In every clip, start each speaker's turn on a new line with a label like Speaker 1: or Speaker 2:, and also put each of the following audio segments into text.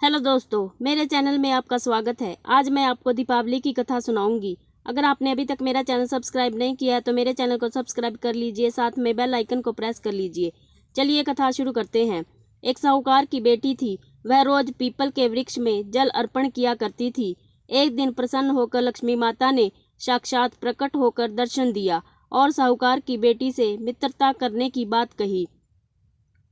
Speaker 1: Hello दोस्तों, मेरे channel में आपका स्वागत है। आज मैं आपको दीपावली की कथा सुनाऊंगी। अगर आपने अभी तक मेरा चैनल सब्सक्राइब नहीं किया है तो मेरे चैनल को सब्सक्राइब कर लीजिए, साथ में बेल आइकन को प्रेस कर लीजिए। चलिए कथा शुरू करते हैं। एक साहूकार की बेटी थी। वह रोज पीपल के वृक्ष में जल अर्पण किया करती थी। एक दिन प्रसन्न होकर लक्ष्मी माता ने साक्षात प्रकट होकर दर्शन दिया और साहूकार की बेटी से मित्रता करने की बात कही।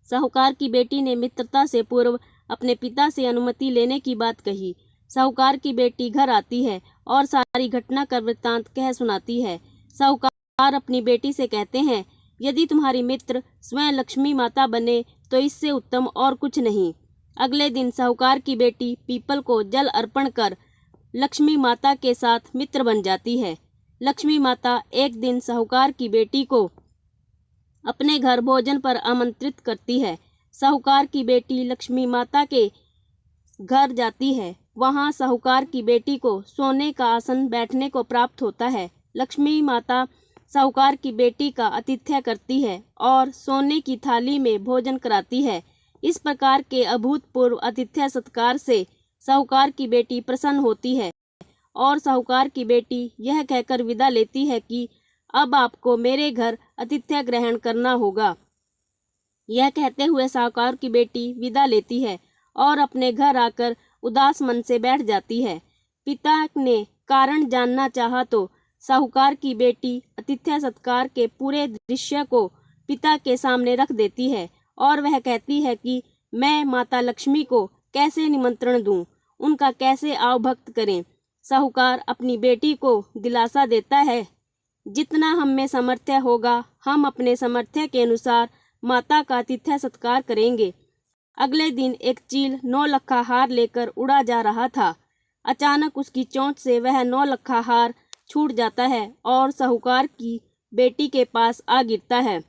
Speaker 1: साहूकार की बेटी ने मित्रता से पूर्व अपने पिता से अनुमति लेने की बात कही। साहूकार की बेटी घर आती है और सारी घटना का वृत्तांत कह सुनाती है। साहूकार अपनी बेटी से कहते हैं, यदि तुम्हारी मित्र स्वयं लक्ष्मी माता बने तो इससे उत्तम और कुछ नहीं। अगले दिन साहूकार की बेटी पीपल को जल अर्पण कर लक्ष्मी माता के साथ मित्र बन जाती है। लक्ष्मी माता एक दिन साहूकार की बेटी को अपने घर भोजन पर आमंत्रित करती है। साहूकार की बेटी लक्ष्मी माता के घर जाती है। वहां साहूकार की बेटी को सोने का आसन बैठने को प्राप्त होता है। लक्ष्मी माता साहूकार की बेटी का आतिथ्य करती है और सोने की थाली में भोजन कराती है। इस प्रकार के अभूतपूर्व आतिथ्य सत्कार से साहूकार की बेटी प्रसन्न होती है और साहूकार की बेटी यह कहकर विदा लेती है कि अब आपको मेरे घर आतिथ्य ग्रहण करना होगा। यह कहते हुए साहूकार की बेटी विदा लेती है और अपने घर आकर उदास मन से बैठ जाती है। पिता ने कारण जानना चाहा तो साहूकार की बेटी आतिथ्य सत्कार के पूरे दृश्य को पिता के सामने रख देती है और वह कहती है कि मैं माता लक्ष्मी को कैसे निमंत्रण दूं, उनका कैसे आवभक्त करें। साहूकार अपनी बेटी को दिलासा देता है, जितना हम में सामर्थ्य होगा हम अपने सामर्थ्य के अनुसार माता का आतिथ्य सत्कार करेंगे। अगले दिन एक चील 9 लखा हार लेकर उड़ा जा रहा था। अचानक उसकी चोंच से वह 9 लखा हार छूट जाता है और साहूकार की बेटी के पास आ गिरता है।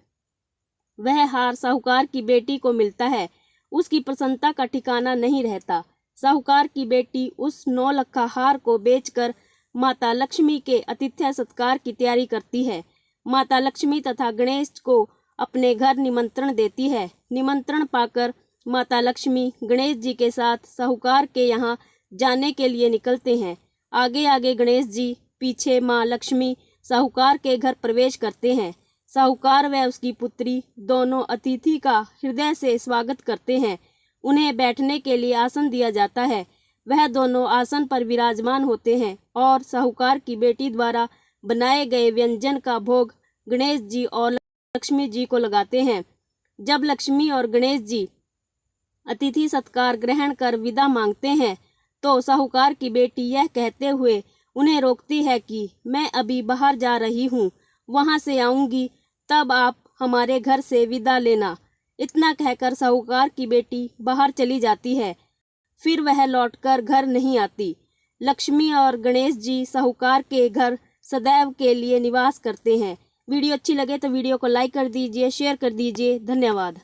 Speaker 1: वह हार साहूकार की बेटी को मिलता है। उसकी प्रसन्नता का ठिकाना नहीं रहता। साहूकार की बेटी उस 9 लखा हार को बेचकर माता लक्ष्मी के आतिथ्य सत्कार की तैयारी करती है। माता लक्ष्मी तथा गणेश को अपने घर निमंत्रण देती है। निमंत्रण पाकर माता लक्ष्मी गणेश जी के साथ साहूकार के यहाँ जाने के लिए निकलते हैं। आगे आगे गणेश जी, पीछे माँ लक्ष्मी साहूकार के घर प्रवेश करते हैं। साहूकार व उसकी पुत्री दोनों अतिथि का हृदय से स्वागत करते हैं। उन्हें बैठने के लिए आसन दिया जाता है। वह दोनों आसन पर विराजमान होते हैं और साहूकार की बेटी द्वारा बनाए गए व्यंजन का भोग गणेश जी और लक्ष्मी जी को लगाते हैं। जब लक्ष्मी और गणेश जी अतिथि सत्कार ग्रहण कर विदा मांगते हैं तो साहूकार की बेटी यह कहते हुए उन्हें रोकती है कि मैं अभी बाहर जा रही हूँ, वहाँ से आऊँगी तब आप हमारे घर से विदा लेना। इतना कहकर साहूकार की बेटी बाहर चली जाती है। फिर वह लौटकर घर नहीं आती। लक्ष्मी और गणेश जी साहूकार के घर सदैव के लिए निवास करते हैं। वीडियो अच्छी लगे तो वीडियो को लाइक कर दीजिए, शेयर कर दीजिए। धन्यवाद।